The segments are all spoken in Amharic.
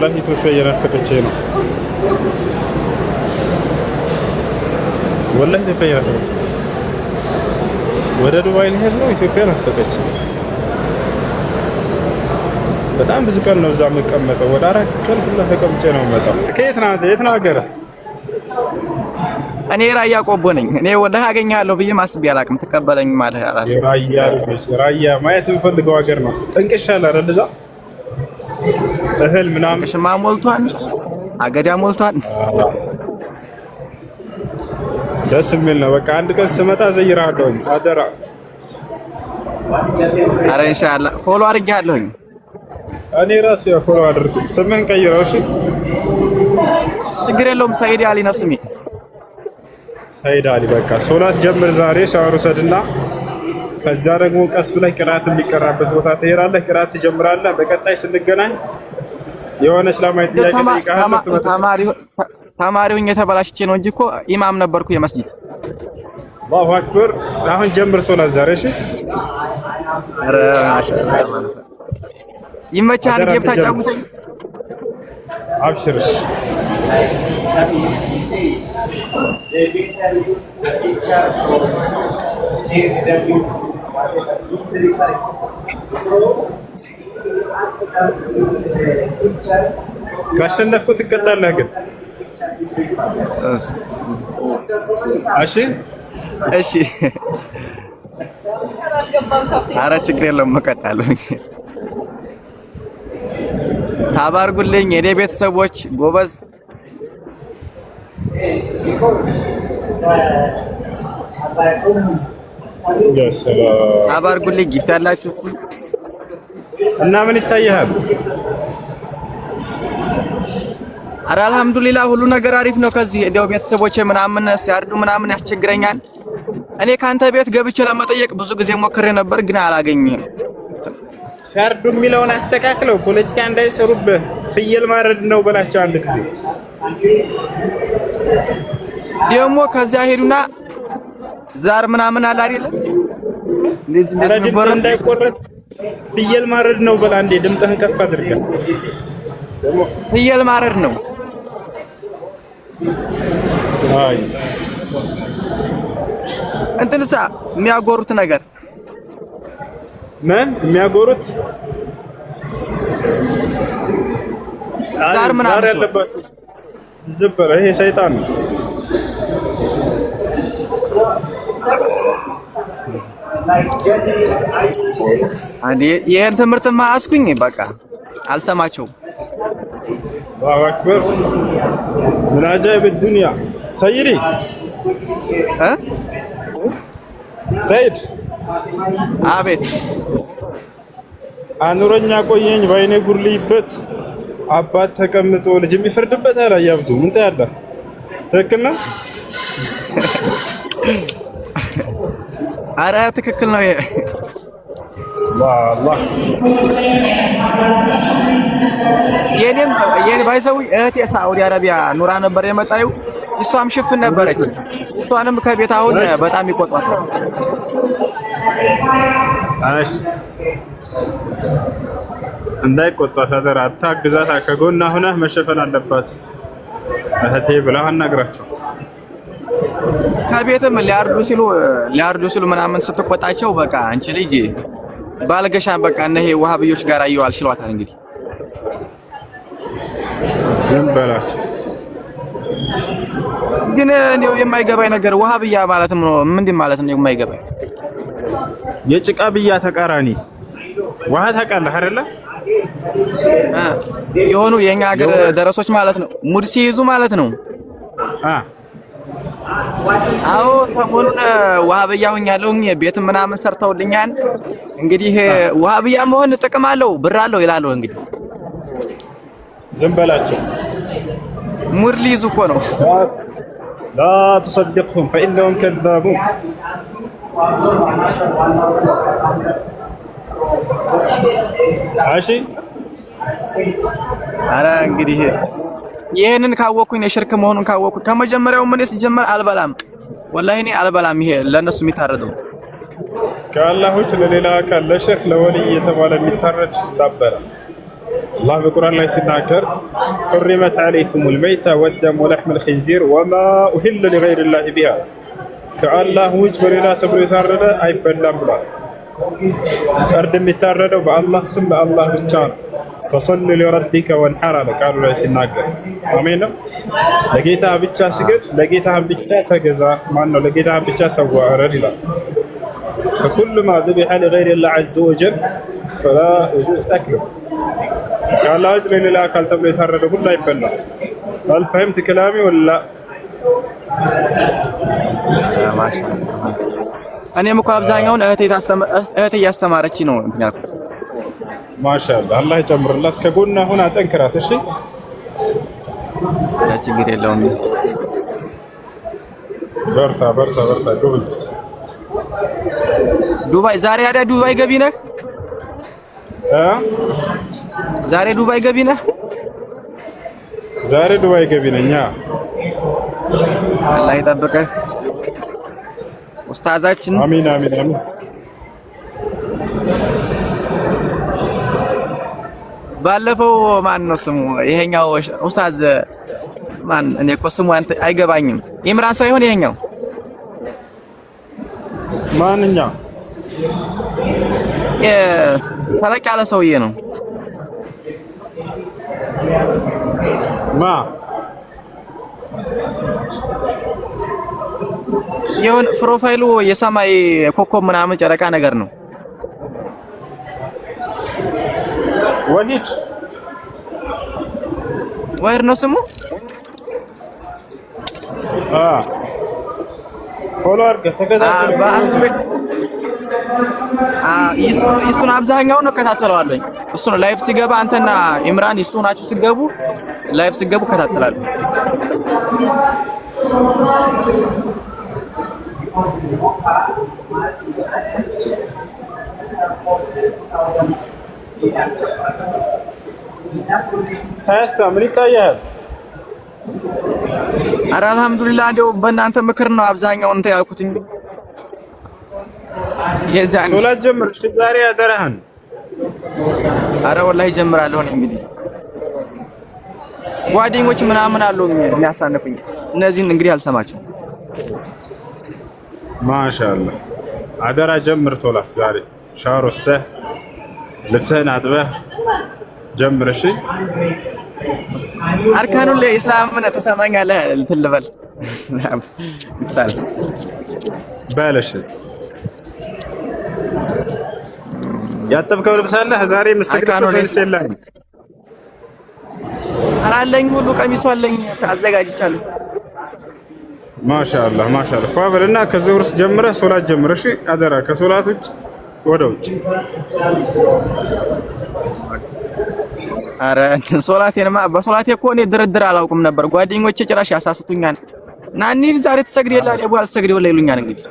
والله ኢትዮጵያ እየናፈቀችኝ ነው والله ኢትዮጵያ እየናፈቀችኝ ወደ ዱባይ ልሄድ ነው ኢትዮጵያ ናፈቀችኝ በጣም ብዙ ቀን ነው እዛ መቀመጠው ወደ 4 ቀን ሁላ ተቀምጬ ነው መጣው ከየት ነው ሀገር እኔ ራያ ቆቦ ነኝ እኔ ወላሂ አገኛለሁ ብዬ ማስብ ያላቅም ተቀበለኝ ማለት ራስ ራያ ማየት የምፈልገው ሀገር ነው ጥንቅሻል አይደል እዛ እህል ምናምን ሽማ ሞልቷን አገዳ ሞልቷን ደስ የሚል ነው በቃ አንድ ቀን ስመጣ ዘይራለሁ አደራ አረ ኢንሻአላህ ፎሎ አድርጌያለሁኝ እኔ ራሱ ፎሎ አድርግ ስምህን ቀይረው እሺ ችግር የለውም ሰይድ አሊ ነው ስሜ ሰይድ አሊ በቃ ሶላት ጀምር ዛሬ ሻወር ወሰድና ከዛ ደግሞ ቀስ ብለህ ቅራት የሚቀራበት ቦታ ትሄዳለህ ቅራት ትጀምራለህ በቀጣይ ስንገናኝ የሆነ እስላማዊ ጥያቄ ጠይቃለህ ተማሪውኝ የተበላሽቼ ነው እንጂ እኮ ኢማም ነበርኩ የመስጂድ አላሁ አክበር አሁን ጀምር ሶላት ዛሬ እሺ ኧረ ማሻአላህ ይመቻል ጌም ታጫውተኝ አብሽርሽ ካሸነፍኩ ትቀጣለህ ግን እሺ እሺ ኧረ ችግር የለውም እቀጣለሁ ታባርጉልኝ የኔ ቤተሰቦች ጎበዝ ታባርጉልኝ ጊፍት ያላችሁ እና ምን ይታያል ኧረ አልሐምዱሊላህ ሁሉ ነገር አሪፍ ነው ከዚህ እንደው ቤተሰቦቼ ምናምን ሲያርዱ ምናምን ያስቸግረኛል እኔ ካንተ ቤት ገብቼ ለመጠየቅ ብዙ ጊዜ ሞክሬ ነበር ግን አላገኘም ሲያርዱ የሚለውን አስተካክለው ፖለቲካ እንዳይሰሩብህ ፍየል ማረድ ነው በላቸው አንድ ጊዜ ደግሞ ከዚያ ሄዱና ዛር ምናምን አለ አይደል እንደዚህ እንዳይቆረጥ ፍየል ማረድ ነው በላ እንዴ ድምፅህን ከፍ አድርገህ ደግሞ ፍየል ማረድ ነው አይ እንትንሳ የሚያጎሩት ነገር ምን የሚያጎሩት ዛር ምናምን ያለበት ዝብረ ይሄ ሰይጣን ነው አንዴ ይሄን ትምህርትማ አስኩኝ በቃ አልሰማቸውም አላሁ አክበር ምን አጃኢብ الدنيا ሰይሪ ሰይድ አቤት አኑረኛ ቆየኝ ባይኔ ጉርልይበት አባት ተቀምጦ ልጅ የሚፈርድበት አላያብዱ ምን ታያለ ትክክል ነው አረ ትክክል ነው والله የኔ ባይዘው እህቴ ሳውዲ አረቢያ ኑራ ነበር የመጣዩ እሷም ሽፍን ነበረች እሷንም ከቤት አሁን በጣም ይቆጣታል እሺ እንዳይቆጣት አደራ አታግዛታ ከጎና ሆነህ መሸፈን አለባት እህቴ ብለህ አናግራቸው ከቤትም ሊያርዱ ሲሉ ምናምን ስትቆጣቸው በቃ አንቺ ልጅ ባልገሻን በቃ እነሄ ወሃብዮች ጋር አየዋል ሽሏታል እንግዲህ ዝም በላቸው ግን እንደው የማይገባኝ ነገር ወሃብያ ማለት ነው ምንድን ማለት ነው የማይገባኝ የጭቃ ብያ ተቃራኒ ውሃ ታውቃለህ አይደለ የሆኑ የኛ ሀገር ደረሶች ማለት ነው ሙድ ሲይዙ ማለት ነው አዎ ሰሞኑን ወሃብያ ሆኛለሁ ቤት ምናምን ሰርተውልኛል እንግዲህ ወሃብያ መሆን ጥቅም አለው ብር አለው ይላሉ እንግዲህ ዝም በላቸው ሙድ ሊይዙ እኮ ነው لا تصدقهم فإنهم كذابون عاشي አረ እንግዲህ ይሄንን ካወኩኝ የሽርክ መሆኑን ካወኩኝ ከመጀመሪያው ምን ሲጀመር አልበላም ወላሂ እኔ አልበላም ይሄ ለነሱ የሚታረደው ከአላህ ውጭ ለሌላ አካል ለሼክ ለወሊ የተባለ የሚታረድ ዳበረ الله በቁርአን ላይ ሲናገር حرمت عليكم الميتة والدم ولحم الخنزير وما أهل لغير الله بها ከአላህ ውጭ በሌላ ተብሎ የታረደ አይበላም ብሏል። እርድ የሚታረደው በአላህ ስም ለአላህ ብቻ ነው። ፈሰሊ ሊረቢከ ወንሐር አለ ቃሉ ላይ ሲናገር። አሜን ነው። ለጌታ ብቻ ስገድ፣ ለጌታ ብቻ ተገዛ። ማን ነው ለጌታ ብቻ ሰዋ እረድ ይላል። فكل ما ذبح لغير الله عز وجل فلا يجوز أكله ከአላህ ውጭ ለሌላ አካል ተብሎ የታረደ ሁሉ አይበላም። هل فهمت كلامي ولا ማሻአላህ? እኔም እኮ አብዛኛውን እህቴ እያስተማረች ነው እንትን ያልኩት። ማሻአላህ አላህ ይጨምርላት። ከጎና ሆና አጠንክራት። እሺ ችግር የለውም። በርታ በርታ በርታ ጎበዝ። ዱባይ ዛሬ አይደል? ዱባይ ገቢ ነህ? ዛሬ ዱባይ ገቢ ነህ? ዛሬ ዱባይ ገቢ ነኝ። አላህ ይጠብቅህ ኡስታዛችን። አሚን አሚን አሚን። ባለፈው ማን ነው ስሙ? ይሄኛው ኡስታዝ ማን? እኔ እኮ ስሙ አይገባኝም። ኢምራን ሳይሆን ይሄኛው ማንኛው? ተለቅ ያለ ሰውዬ ነው። ማ የሆነ ፕሮፋይሉ የሰማይ ኮከብ ምናምን ጨረቃ ነገር ነው። ወሂድ ነው ስሙ። ፎሎ አድርገህ ተከታተል። እሱን አብዛኛውን እከታተለዋለሁ። እሱን ላይቭ ሲገባ አንተና ኢምራን እሱ ናችሁ ሲገቡ ላይቭ ሲገቡ እከታተላለሁ። ምን ይታያል? ኧረ አልሐምዱሊላህ እንደው በእናንተ ምክር ነው አብዛኛውን እንትን ያልኩት እንጂ የዛን ሶላት ጀምር እስኪ ዛሬ አደረህን። ኧረ ወላሂ ጀምራለሁ። እንግዲህ ጓደኞች ምናምን አሉ የሚያሳንፉኝ፣ እነዚህን እንግዲህ አልሰማቸውም። ማሻአላህ አደራ ጀምር ሶላት ዛሬ። ሻወር ወስደህ ልብስህን አጥበህ ጀምር። እሺ አርካኑል ኢስላምን ተሰማኛለህ? እንትን ልበል ይሳል ባለሽ ያጠብከው ልብስ አለህ ዛሬ? መስገድከው ልብስ የለህም? ኧረ አለኝ፣ ሁሉ ቀሚሱ አለኝ አዘጋጅቻለሁ። ማሻአላህ ማሻአላህ። ፋበልና ከዙህር ጀምረህ ሶላት ጀምር። እሺ አደራ ከሶላት ውጭ ወደ ውጭ። ኧረ ሶላቴንማ በሶላቴ እኮ እኔ ድርድር አላውቅም ነበር። ጓደኞቼ ጭራሽ ያሳስቱኛል። ናኒ ዛሬ ትሰግድ የለ አይደል? በኋላ ትሰግድ ወላ ይሉኛል። እንግዲህ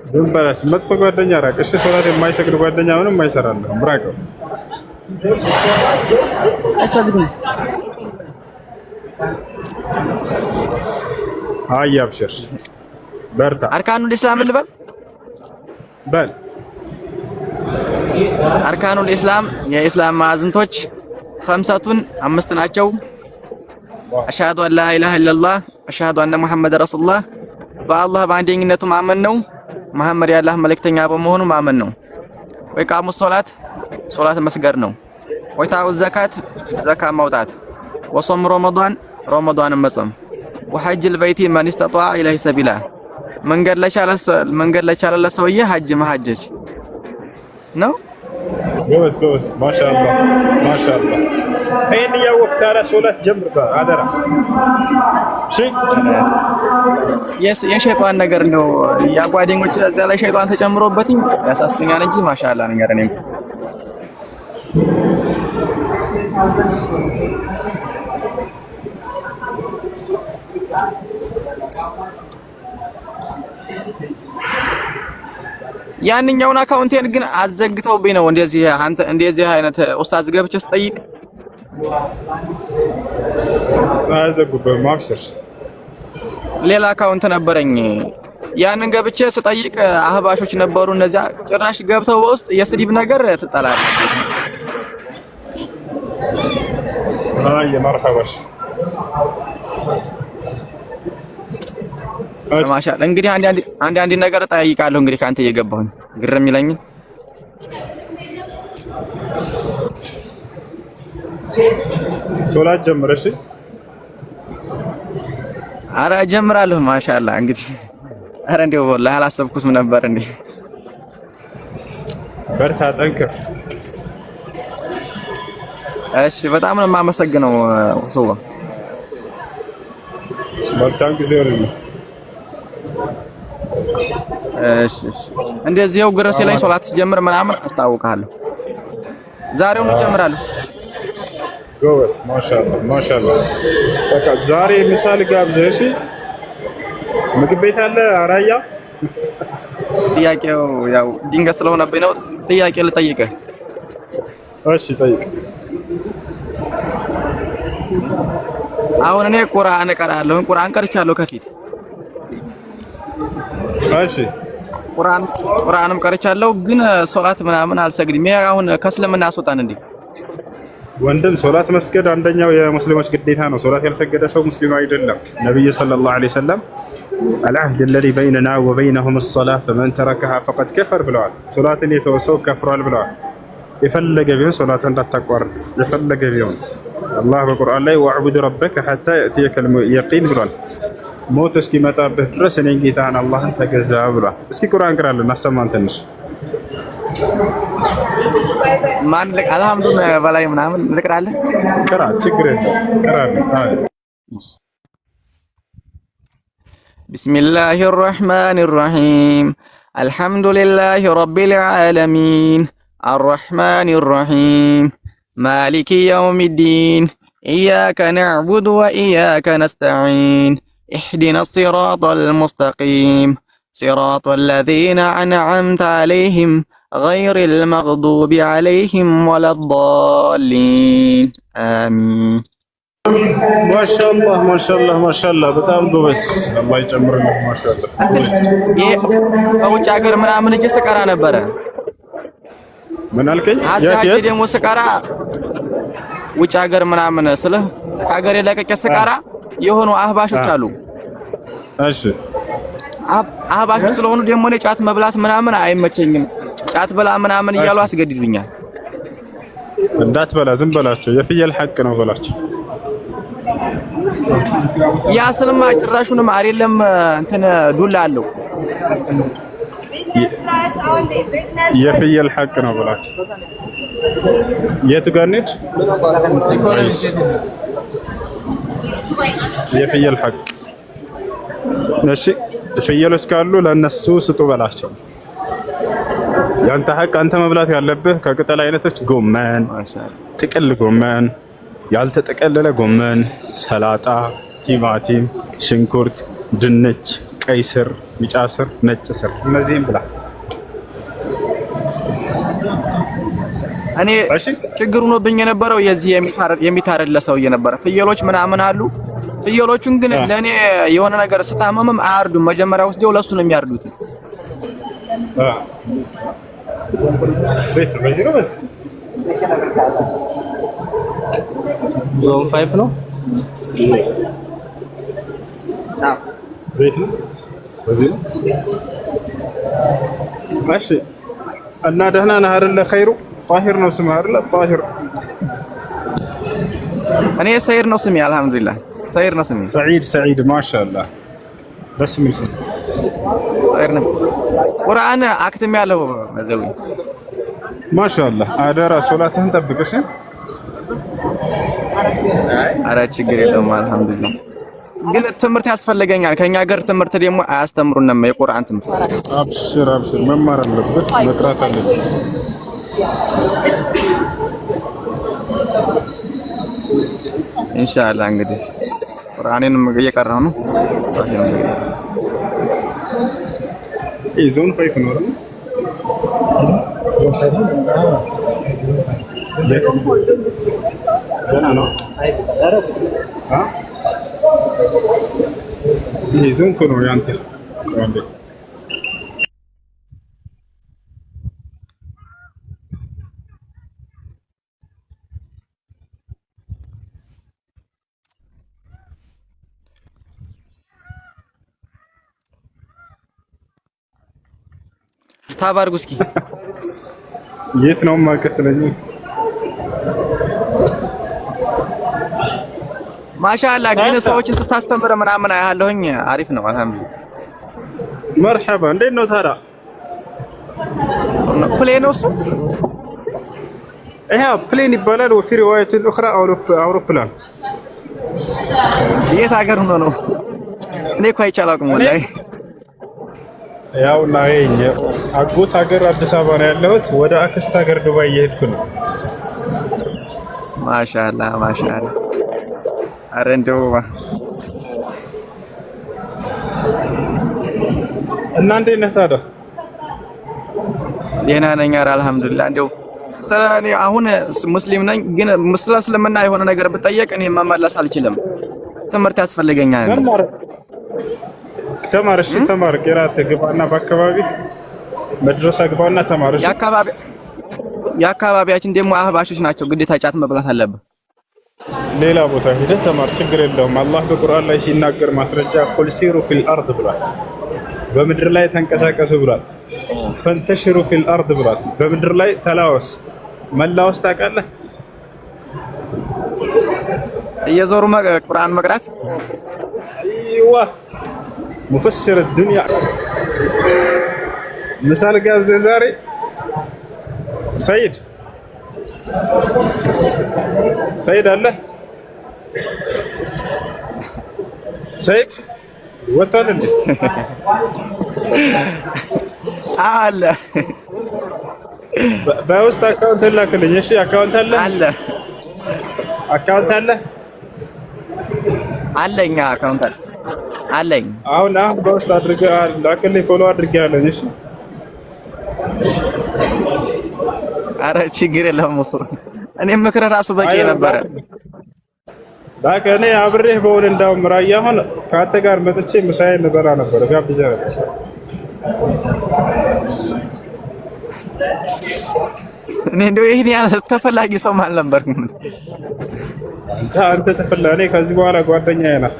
ዝም በላች። መጥፎ ጓደኛ ራቅ። እሺ ሶላት የማይሰግድ ጓደኛ ምንም አይሰራልህም። ራቀው። አይሰግድም። አይ አብሽር በርታ። አርካኑል ኢስላም ልበል በል። አርካኑል ኢስላም የኢስላም ማዕዘንቶች ኸምሰቱን አምስት ናቸው። አሽሀዱ አን ላ ኢላሀ ኢለላህ አሽሀዱ አነ ሙሐመድ ረሱሉላህ፣ በአላህ በአንደኝነቱ ማመን ነው። መሐመድ የአላህ መልእክተኛ በመሆኑ ማመን ነው። ወኢቃሙ ሶላት ሶላት መስገድ ነው። ወኢታኡ ዘካት ዘካ ማውጣት። ወሶም ረመዳን ረመዳንን መጾም። ወሐጅል በይቲ መን ኢስተጧዐ ኢለይሂ ሰቢላ፣ መንገድ ለቻለ ሰውዬ ሐጅ መሐጀጅ ነው። ጎበዝ ጎበዝ። ማሻአላህ ማሻአላህ። ይሄን እያወቅህ ታዲያ ሶላት ጀምር አደራ። እሺ የሸይጣን ነገር ነው። ያጓደኞች እዛ ላይ ሸይጣን ተጨምሮበትኝ ያሳስቱኛል እንጂ ማሻአላህ ነገር እኔም ያንኛውን አካውንቴን ግን አዘግተውብኝ ነው። እንደዚህ አይነት ኡስታዝ ገብቼ ስጠይቅ አዘጉብህ። ማብሽር ሌላ አካውንት ነበረኝ። ያንን ገብቼ ስጠይቅ አህባሾች ነበሩ። እነዚያ ጭራሽ ገብተው በውስጥ የስድብ ነገር ትጠላለህ። አይ መርሐባሽ ማሻአላ። እንግዲህ አንድ ነገር ጠይቃለሁ እንግዲህ ካንተ እየገባሁኝ ግርም ይለኝ። ሶላት ጀምረሽ? አረ ጀምራለሁ። ማሻአላ እንግዲህ አረ እንደው ወላሂ አላሰብኩትም ነበር እንዴ። በርታ ጠንክር። እሺ በጣም ነው የማመሰግነው ሱባ። መልካም ጊዜ ይሁን። እሺ እንደዚህው ግረሴ ላይ ሶላት ጀምር ምናምን አስታውቃለሁ። ዛሬውኑ ጀምራለሁ። ጎበስ ማሻአላ። በቃ ዛሬ ምሳል ጋብዘሽ ምግብ ቤት አለ አራያ። ጥያቄው ያው ድንገት ስለሆነብኝ ነው። ጥያቄ ልጠይቅህ። እሺ ጠይቅ። አሁን እኔ ቁርአን እቀራለሁ። ቁርአን ቀርቻለሁ ከፊት። እሺ ቁርአንም ቀርቻለሁ፣ ግን ሶላት ምናምን አልሰግድም። ይሄ አሁን ከእስልምና አስወጣን እንዴ? ወንድም ሶላት መስገድ አንደኛው የሙስሊሞች ግዴታ ነው። ሶላት ያልሰገደ ሰው ሙስሊም አይደለም። ነብዩ ሰለላሁ ዐለይሂ ወሰለም العهد الذي بيننا وبينهم الصلاة فمن تركها فقد كفر ብለዋል። ሶላትን የተወሰው ከፍሯል ብለዋል። የፈለገ ቢሆን ሶላትን እንዳታቋርጥ የፈለገ ቢሆን። አላህ በቁርአን ላይ ወዕቡድ ረበከ ሐታ የእትየከል የቂን ብሏል። ሞት እስኪመጣብህ ድረስ እኔን ጌታህን አላህን ተገዛ ብሏል። እስኪ ቁርአን ቅራለን አሰማን ትንሽ ማን አልሐምዱሊላህ በላይ ምናምን ልቅራለህ? ቅራ ችግር የለም ቅራለን። አይ بسم الله الرحمن الرحيم الحمد لله رب العالمين الرحمن الرحيم مالك يوم الدين إياك نعبد وإياك نستعين اهدنا الصراط المستقيم صراط الذين أنعمت عليهم غير المغضوب عليهم ولا الضالين آمين ማሻአላህ በጣም ጎበዝ። አላህ ይጨምርልህ። ማሻአላህ ከውጭ ሀገር ምናምን እጄ ስቀራ ነበረ። ምን አልከኝ? አዛጅ ደግሞ ስቀራ ውጭ ሀገር ምናምን ስልህ ከሀገር የለቀቀ ስቀራ የሆኑ አህባሾች አሉ። እሺ አህባሾች ስለሆኑ ደግሞ እኔ ጫት መብላት ምናምን አይመቸኝም። ጫት በላ ምናምን እያሉ አስገድዱኛል። እንዳትበላ ዝም በላቸው። የፍየል ሐቅ ነው በላቸው። ያስልማ ጭራሹንም አይደለም እንትን ዱላ አለው። የፍየል ሐቅ ነው በላቸው። የቱ ጋር ነች? የፍየል ሐቅ። እሺ ፍየሎች ካሉ ለነሱ ስጡ በላቸው። ያንተ ሐቅ አንተ መብላት ያለብህ ከቅጠል አይነቶች ጎመን፣ ጥቅል ጎመን፣ ያልተጠቀለለ ጎመን፣ ሰላጣ፣ ቲማቲም፣ ሽንኩርት፣ ድንች፣ ቀይ ስር፣ ቢጫ ስር፣ ነጭ ስር እነዚህም ብላ። እኔ ችግሩ ሆኖብኝ የነበረው የዚህ የሚታረድ ለሰውዬ ነበረ። ፍየሎች ምናምን አሉ። ፍየሎቹን ግን ለኔ የሆነ ነገር ስታመምም አያርዱም። መጀመሪያ ወስደው ለሱ ነው የሚያርዱት። ቤት በዚህ ነው በዚህ ዞን 5 ነው። ቤት ነው በዚህ ነው። እሺ እና ደህና ነህ አይደለ? ኸይሩ ጣሂር ነው ስምህ አይደለ? ጣሂር እኔ ሰይድ ነው ስሜ። አልሐምዱሊላህ ሰይድ ነው ስሜ። ሰዒድ ማሻአላህ ደስ የሚል ስም ሰይድ ነው። ቁርአን አክትም ያለው መዘዊ ማሻአላህ። አደራ ሶላትህን ጠብቀሽ። አረ ችግር የለውም አልሐምዱሊላህ። ግን ትምህርት ያስፈልገኛል። ከኛ ሀገር ትምህርት ደግሞ አያስተምሩንም የቁርአን ትምህርት። አብሽር መማር አለበት መቅራት አለበት። ኢንሻአላህ እንግዲህ ቁርአኔንም እየቀራሁ ነው። ዞን 5 ነው ገና ነው። ይሄ ዞን ነው ያንተ ታባርጉ እስኪ። የት ነው ማከተለኝ? ማሻአላ ግን ሰዎችን ስታስተምር ምናምን አያለሁኝ። አሪፍ ነው አልሐምዱሊላህ። መርሐባ እንዴት ነው ታዲያ? ፕሌን ነው እሱ? ይሄ ፕሌን ይባላል። ወፊ ሪዋየት الأخرى አውሮፕላን። የት ሀገር ሆኖ ነው? እኔ እኮ አይቼ አላውቅም ወላሂ። ያው እና ይሄ አጎት ሀገር አዲስ አበባ ነው ያለሁት። ወደ አክስት ሀገር ዱባይ እየሄድኩ ነው። ማሻአላ ማሻአላ። ኧረ እንደው እና እንዴት ነህ ታዲያ? ደህና ነኝ። ኧረ አልሐምዱሊላህ። እንደው እኔ አሁን ሙስሊም ነኝ፣ ግን ስለ እስልምና የሆነ ነገር ብጠየቅ እኔ መመለስ አልችልም። ትምህርት ያስፈልገኛል። ተማር እሺ፣ ተማር። ቂራት ግባና በአካባቢ መድረሳ ግባና ተማር እሺ። የአካባቢያችን ደግሞ አህባሾች ናቸው። ግዴታ ጫት መብላት አለብህ። ሌላ ቦታ ሄደህ ተማር፣ ችግር የለውም። አላህ በቁርአን ላይ ሲናገር ማስረጃ ቁል ሲሩ ፊል አርድ ብሏል። በምድር ላይ ተንቀሳቀሱ ብሏል። ፈንተሽሩ ፊል አርድ ብሏል። በምድር ላይ ተላወስ። መላወስ ታውቃለህ? እየዞሩ ቁርአን መቅራት። አይዋ ሙፈስር الدنيا ምሳል ጋብዘህ ዛሬ ሰይድ አለ። ሰይድ ወጣል እንዴ? አለ በውስጥ አካውንት ላክልኝ። እሺ አካውንት አለ አካውንት አለኝ አካውንት አለኝ። አሁን በውስጥ አድርገህ ላክልኝ። ፎሎ አድርጌያለሁ። እሺ ኧረ ችግር የለውም እሱ። እኔም ምክር ራሱ በቂ ነበረ። ዳከ እኔ አብሬህ በሆነ እንዳውም ራያ አሁን ከአንተ ጋር መጥቼ ምሳዬን ልበላ ነበር፣ ጋብዘህ ነበር። እኔ እንደው ይሄን ያህል ተፈላጊ ሰው ማለት ነበርኩም። አንተ ተፈላጊ፣ እኔ ከዚህ በኋላ ጓደኛዬ ነህ።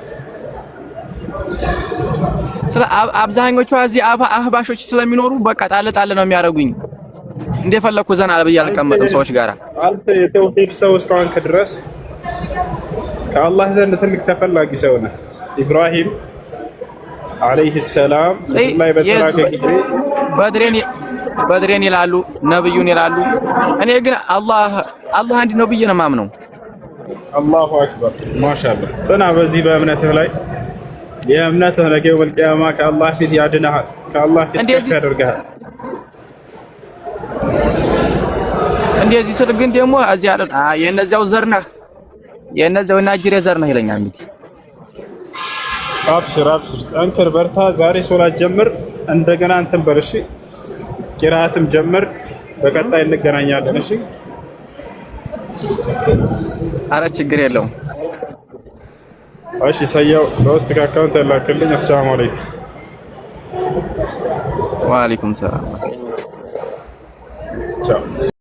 ስለ አብዛኞቹ እዚህ አህባሾች ስለሚኖሩ በቃ ጣል ጣል ነው የሚያደርጉኝ። እንደፈለኩ ዘና ብዬ አልቀመጥም ሰዎች ጋር። አንተ የተውሂድ ሰው እስካሁን ድረስ ከአላህ ዘንድ ትልቅ ተፈላጊ ሰው ነህ። ኢብራሂም አለይሂ ሰላም ላይ በተላከ ጊዜ በድሬን ይላሉ፣ ነብዩን ይላሉ። እኔ ግን አላህ አንድ ነው ብዬ ነው የማምነው። አላሁ አክበር ማሻአላህ። ጽና በዚህ በእምነትህ ላይ። የእምነትህ ነገ የውመል ቂያማ ከአላህ ፊት ያድንሃል፣ ከአላህ ፊት ከፍ ያደርግሃል። እንደዚህ ስል ግን ደግሞ እዚህ አይደል የእነዚያው ዘር ነህ፣ የእነዚያው ናጅሬ ዘር ነህ ይለኛል። እንግዲህ አብሽር ጠንክር፣ በርታ። ዛሬ ሶላት ጀምር፣ እንደገና እንትን በል እሺ። ቂራአትም ጀምር። በቀጣይ እንገናኛለን እሺ። ኧረ ችግር የለውም እሺ። ሰየው በውስጥ አካውንት ላክልኝ። አሰላሙ አለይኩም። ወአለይኩም ሰላም።